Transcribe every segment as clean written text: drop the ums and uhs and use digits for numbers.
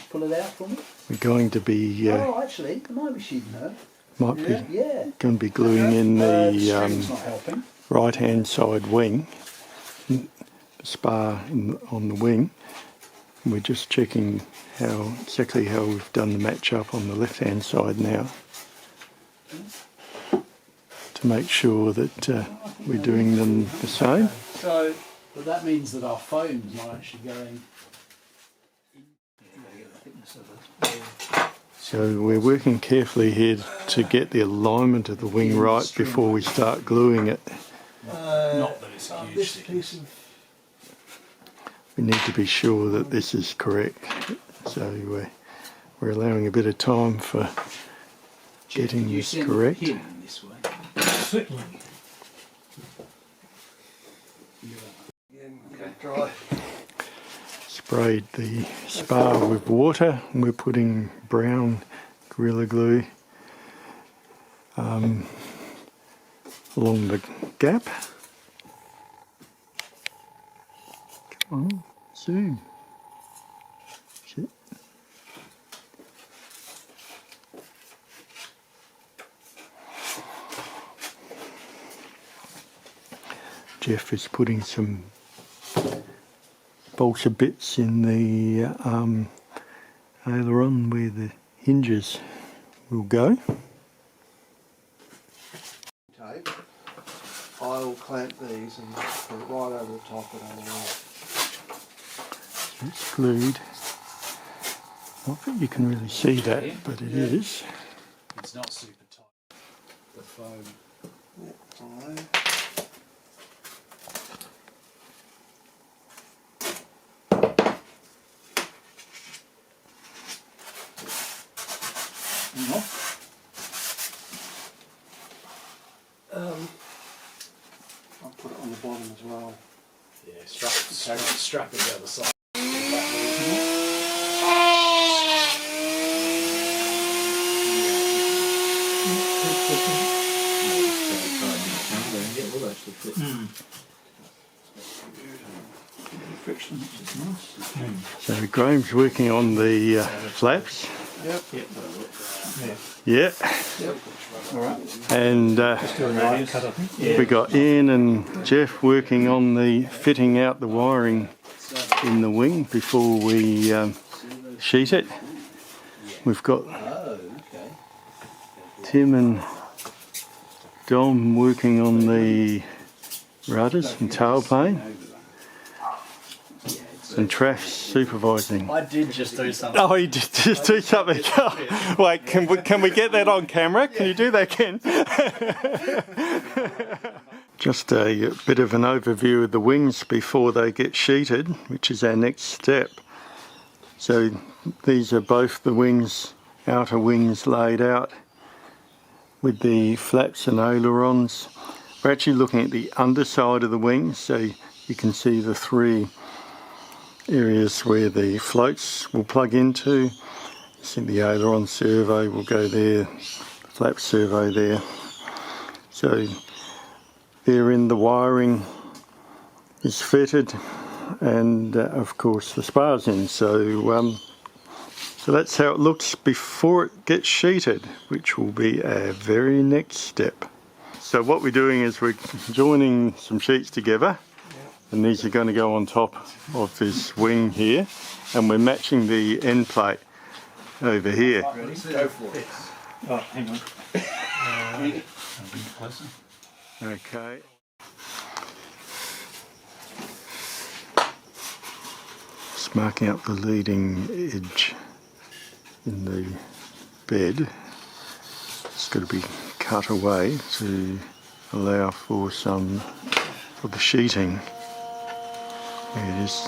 Just pull it out for me. We're going to be... oh, actually, there might be sheet nerve. Might be Yeah. going to be gluing in the string's not helping. right-hand side wing, spar on the wing. We're just checking exactly how we've done the match up on the left-hand side now, to make sure that we're doing them the same. So, but that means that our foam's not actually going. So we're working carefully here to get the alignment of the wing right before we start gluing it. Not that it's a huge thing. We need to be sure that this is correct. So we're allowing a bit of time for getting this correct. This way. Certainly. Okay. Sprayed the spar with water, and we're putting brown Gorilla Glue along the gap. Come on, zoom. Shit. Jeff is putting some balsa bits in the aileron where the hinges will go. Tape. I'll clamp these and put it right over the top of it. It's glued. Not that you can really see that, but it is. It's not super tight. The foam. Yeah, I'll put it on the bottom as well. Yeah, strap it the other side. Friction, which is nice. So Graham's working on the flaps. Yep. Yeah. Yep. All right. And Cut, I think. we got Ian and Jeff working on the fitting out the wiring in the wing before we sheet it. We've got Tim and Dom working on the rudders and tailplane, and Traff supervising. I did just do something. Oh, you just do something. Wait, can we get that on camera? Can you do that, Ken? Just a bit of an overview of the wings before they get sheeted, which is our next step. So these are both the wings, outer wings laid out with the flaps and ailerons. We're actually looking at the underside of the wings, so you can see the three areas where the floats will plug into. You see the aileron servo will go there, the flap servo there. So therein the wiring is fitted, and of course the spar's in. So that's how it looks before it gets sheeted, which will be our very next step. So what we're doing is we're joining some sheets together, and these are going to go on top of this wing here, and we're matching the end plate over here. Ready? Go for it. Oh, hang on. A bit closer. Okay. Just marking up the leading edge in the bed. It's got to be cut away to allow for the sheeting. There it is.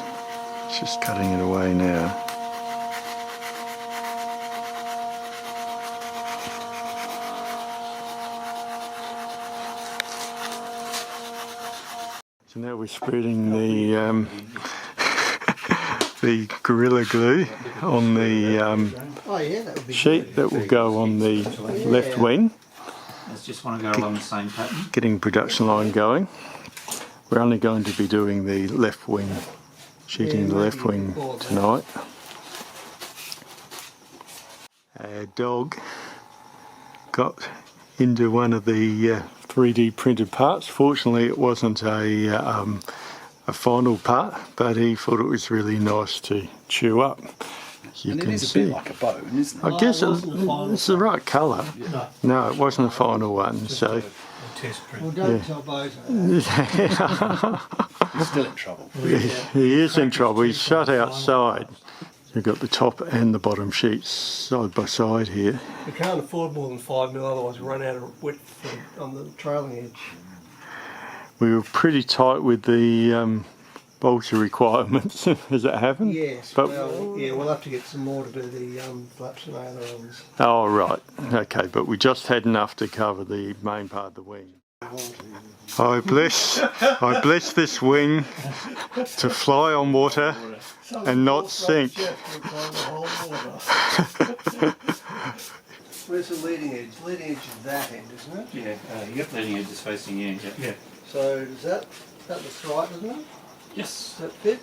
It's just cutting it away now. So now we're spreading the the Gorilla Glue on the sheet that will go on the left wing. I just want to go along the same pattern. Getting production line going. We're only going to be doing the left wing, sheeting the left wing tonight. Our dog got into one of the 3D printed parts. Fortunately, it wasn't a final part, but he thought it was really nice to chew up. As you And it can is a see. bit like a bone, isn't it? I guess wasn't it's the right colour. No, No, it wasn't the final one. So a test print. Well, don't Yeah. tell Bozo that. He's still in trouble. he is in trouble. He's shut outside. You've got the top and the bottom sheets side by side here. We can't afford more than 5 mil, otherwise we run out of width on the trailing edge. We were pretty tight with the bolter requirements, as it happened. Yes, But- well, yeah, we'll have to get some more to do the flaps and ailerons. Oh, right. Okay, but we just had enough to cover the main part of the wing. I bless this wing to fly on water and not sink. Where's the leading edge? Leading edge is that end, isn't it? Yeah, you got leading edges facing in. Yeah. So is that looks right, doesn't it? Yes. Does that fit?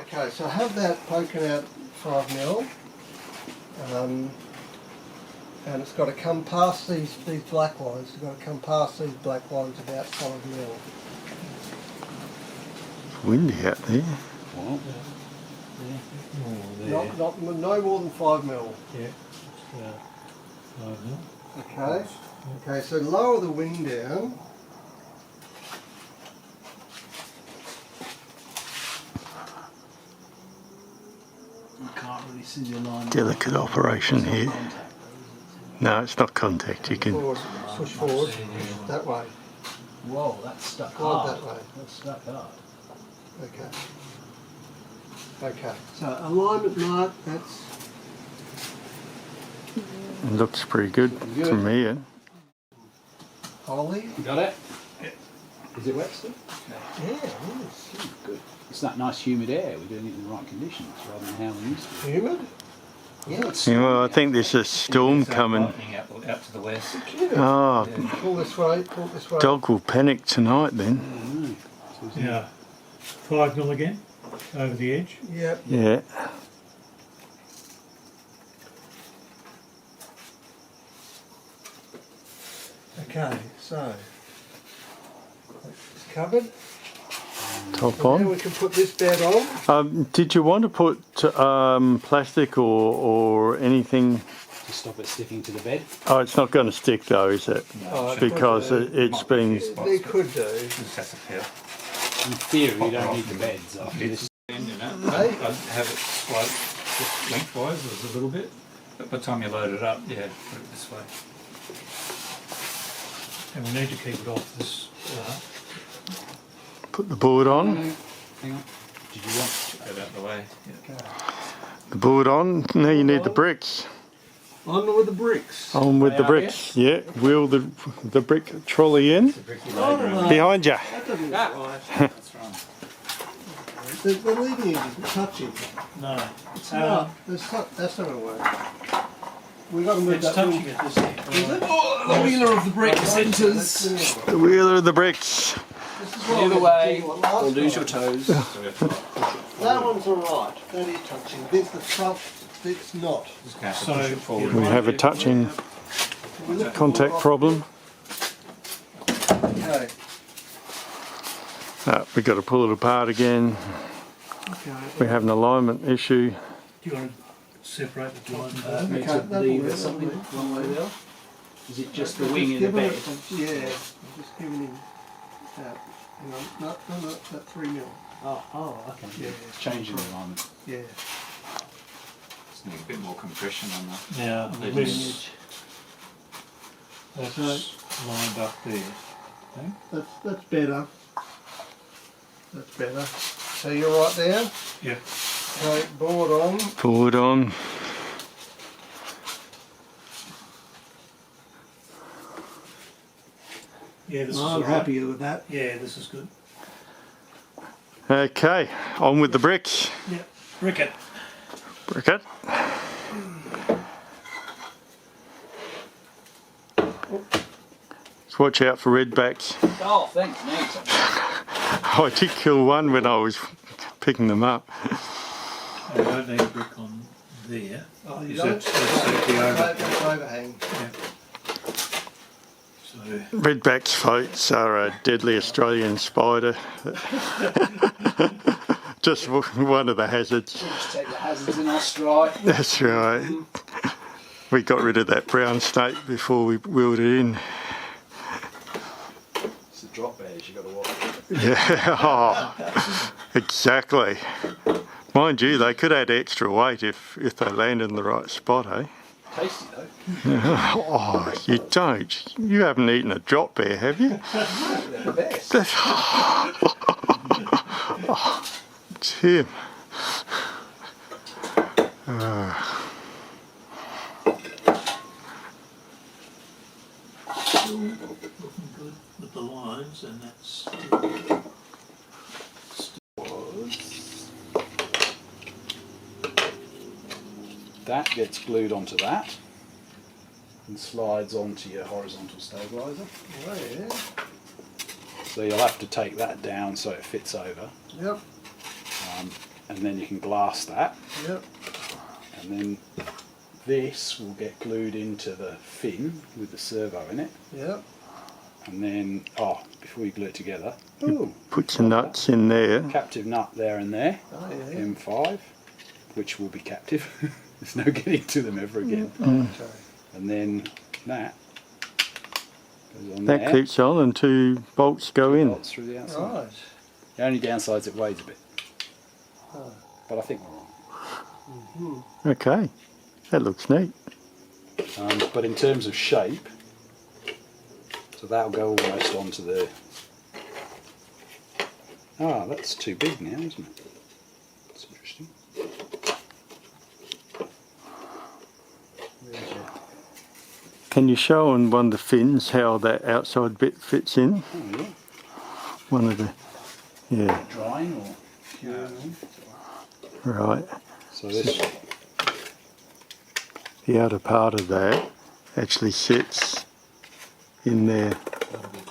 Okay, so I have that poking out 5 mil. And it's got to come past these black lines. It's got to come past these black lines about 5 mil. Windy out there. Well, No more than 5 mil. Yeah. Okay. Okay, so lower the wing down. you can't really see the line. Delicate operation here. No, it's not contact. You can. Forward, push forward. That way. Whoa, that's stuck Forward hard. that way. That's stuck hard. Okay. Okay. So alignment mark. That's. It looks pretty good from here. Holly. You got it? Is it wet still? Yeah, it is. Good. It's that nice humid air. We're doing it in the right conditions rather than how we used to. Humid? Yes. Yeah, well, I think there's a storm coming. Lightning out to the west. Oh, Pull this way, pull this way. dog will panic tonight then. Yeah. 5 mil again, over the edge. Yep. Yeah. Okay, so it's covered. Top Now on. we can put this bed on. Did you want to put plastic or anything? To stop it sticking to the bed. Oh, it's not going to stick though, is it? Oh, Because it's been. They could do. Just has to feel. In theory, you don't need the beds after this. You know, Hey? I'd have it slope just lengthwise as a little bit. But by the time you load it up, yeah, put it this way. And we need to keep it off this. Put the board on. Hang on. Did you want? Get out of the way. Yeah. The board on. Now you need the bricks. On with the bricks. On with They the are bricks. Yeah. Wheel the brick trolley in. The bricky loader. Behind you. That doesn't look right. That's right. The leading edge is touching. No. No, that's not going to work. We've got to move It's that touching little- at this end. Is it? The wheeler of the brick That's centres. the other one. The wheeler of the bricks. This is what Either I was way, doing last or lose your time. toes. So we have to push it That forward. one's alright. That is touching. This, the front, it's not. Just gonna have to So, push it forward. We have a touching We lift the contact board off. problem. Okay. We've got to pull it apart again. Okay. We have an alignment issue. Do you want to separate the top and bottom? Maybe Okay, to leave that'll or something work. one way or the other. Is it just the Just wing in the giving bed? it- Yeah, I'm just giving him that. Hang on. No, that 3 mil. Oh, okay. Yeah. Changing the alignment. Yeah. Just need a bit more compression on that. Now, Leading this, that's lined up there. That's better. That's better. So you're right there? Yeah. Okay, board on. Board on. Yeah, this is I'm all right. happy with that. Yeah, this is good. Okay, on with the bricks. Yeah. Brick it. Brick it. Just watch out for redbacks. Oh, thanks, mate. I did kill one when I was picking them up. You don't need a brick on there. Oh, you Is don't? that's the over. That's overhang. Yeah. So Redback's folks are a deadly Australian spider. Just one of the hazards. Just take the hazards in our stride. That's right. We got rid of that brown snake before we wheeled it in. It's the drop bears you got to watch. Yeah, oh, exactly. Mind you, they could add extra weight if they land in the right spot, eh? Tasty though. Oh, you don't. You haven't eaten a drop bear, have you? They're the best. Oh, Tim. still looking good with the lines, and that's That gets glued onto that and slides onto your horizontal stabiliser. Oh, yeah. So you'll have to take that down so it fits over, Yep, and then you can glass that, yep. and then this will get glued into the fin with the servo in it, Yep. and then, before you glue it together, Put your nuts in there. captive nut there and there, Oh, yeah. M5, which will be captive. There's no getting to them ever again. Okay. And then that goes on That there. keeps on and 2 bolts go in. Bolts through the outside. Right. The only downside is it weighs a bit. Oh. But I think we're wrong. Okay, that looks neat. But in terms of shape, so that'll go almost onto the... that's too big now, isn't it? That's interesting. Where's your... Can you show on one of the fins how that outside bit fits in? Oh yeah. One of the, yeah, Drying or curing? right. So this... The outer part of that actually sits in there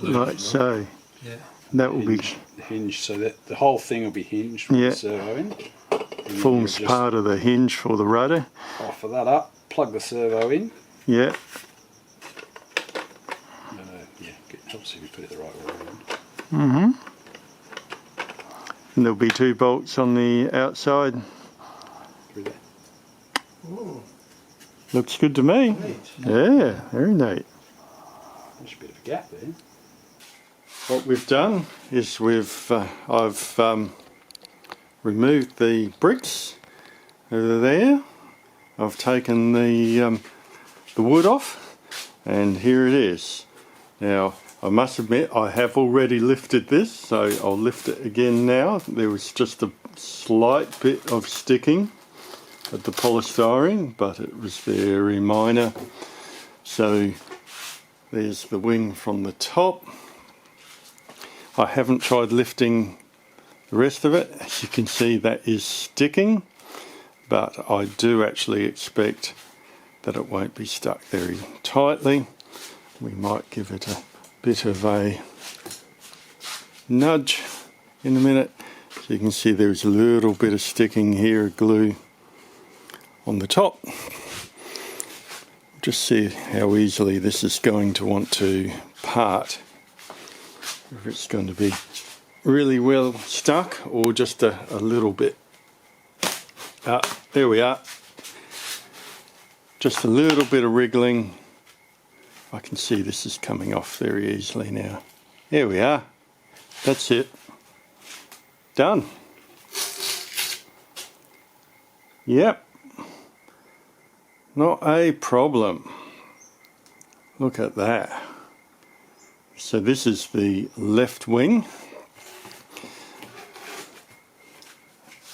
like so. yeah. That will be hinge, so that the whole thing will be hinged with Yeah. the servo in. And then forms you'll part of the hinge for the rudder. just offer that up, plug the servo in. Yeah, It helps if you put it the right way around. and there'll be 2 bolts on the outside. Through there. Ooh, Looks good to me. neat. Yeah, very neat. There's a bit of a gap there. What we've done is I've removed the bricks over there. I've taken the wood off, and here it is. Now I must admit I have already lifted this, so I'll lift it again now. There was just a slight bit of sticking at the polystyrene, but it was very minor. So there's the wing from the top. I haven't tried lifting the rest of it. As you can see, that is sticking, but I do actually expect that it won't be stuck very tightly. We might give it a bit of a nudge in a minute. So you can see there's a little bit of sticking here, glue on the top. Just see how easily this is going to want to part. If it's going to be really well stuck or just a little bit. There we are. Just a little bit of wriggling. I can see this is coming off very easily now. There we are. That's it. Done. Yep. Not a problem. Look at that. So this is the left wing.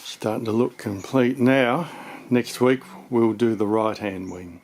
Starting to look complete now. Next week we'll do the right hand wing.